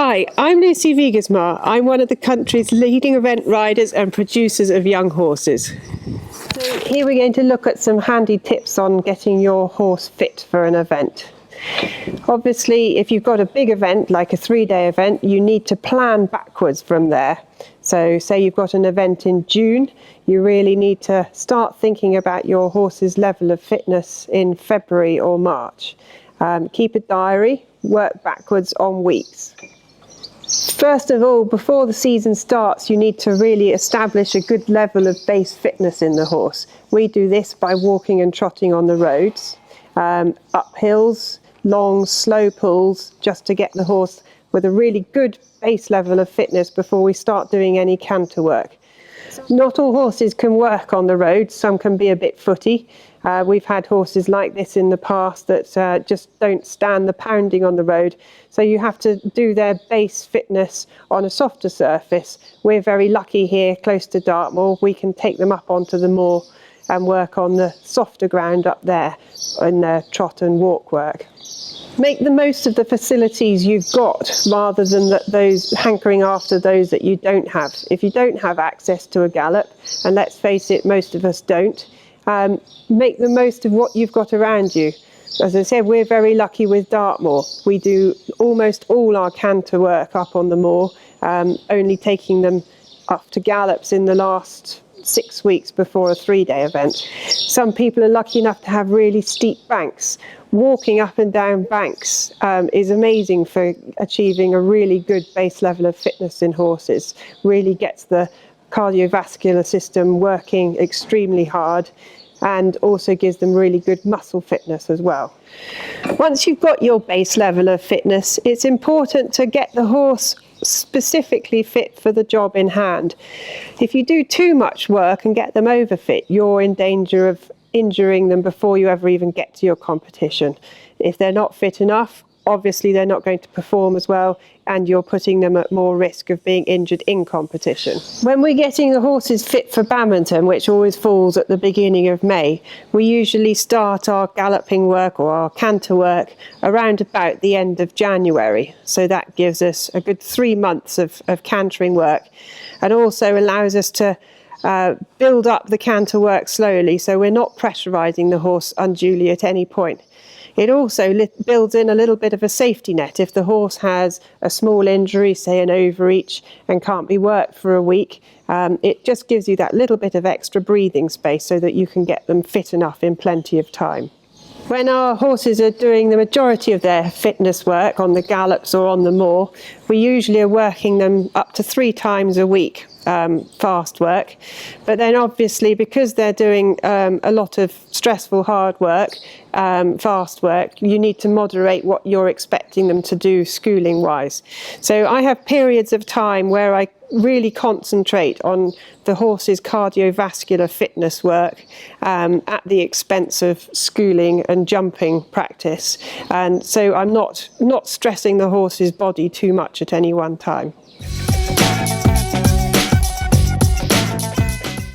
Hi, I'm Lucy Wiegersma. I'm one of the country's leading event riders and producers of young horses. So here we're going to look at some handy tips on getting your horse fit for an event. Obviously, if you've got a big event like a 3-day event, you need to plan backwards from there. So say you've got an event in June, you really need to start thinking about your horse's level of fitness in February or March. Keep a diary, work backwards on weeks. First of all, before the season starts, you need to really establish a good level of base fitness in the horse. We do this by walking and trotting on the roads, up hills, long, slow pulls, just to get the horse with a really good base level of fitness before we start doing any canter work. Not all horses can work on the road, some can be a bit footy. We've had horses like this in the past that just don't stand the pounding on the road, so you have to do their base fitness on a softer surface. We're very lucky here close to Dartmoor, we can take them up onto the moor and work on the softer ground up there in their trot and walk work. Make the most of the facilities you've got rather than those hankering after those that you don't have. If you don't have access to a gallop, and let's face it, most of us don't, make the most of what you've got around you. As I said, we're very lucky with Dartmoor. We do almost all our canter work up on the moor, only taking them up to gallops in the last 6 weeks before a 3-day event. Some people are lucky enough to have really steep banks. Walking up and down banks is amazing for achieving a really good base level of fitness in horses. Really gets the cardiovascular system working extremely hard and also gives them really good muscle fitness as well. Once you've got your base level of fitness, it's important to get the horse specifically fit for the job in hand. If you do too much work and get them overfit, you're in danger of injuring them before you ever even get to your competition. If they're not fit enough, obviously they're not going to perform as well, and you're putting them at more risk of being injured in competition. When we're getting the horses fit for Badminton, which always falls at the beginning of May, we usually start our galloping work or our canter work around about the end of January. So that gives us a good 3 months of cantering work, and also allows us to build up the canter work slowly, so we're not pressurising the horse unduly at any point. It also builds in a little bit of a safety net. If the horse has a small injury, say an overreach, and can't be worked for a week, it just gives you that little bit of extra breathing space so that you can get them fit enough in plenty of time. When our horses are doing the majority of their fitness work on the gallops or on the moor, we usually are working them up to 3 times a week, fast work. But then obviously, because they're doing a lot of stressful hard work, fast work, you need to moderate what you're expecting them to do schooling wise. So I have periods of time where I really concentrate on the horse's cardiovascular fitness work at the expense of schooling and jumping practice, and so I'm not stressing the horse's body too much at any one time.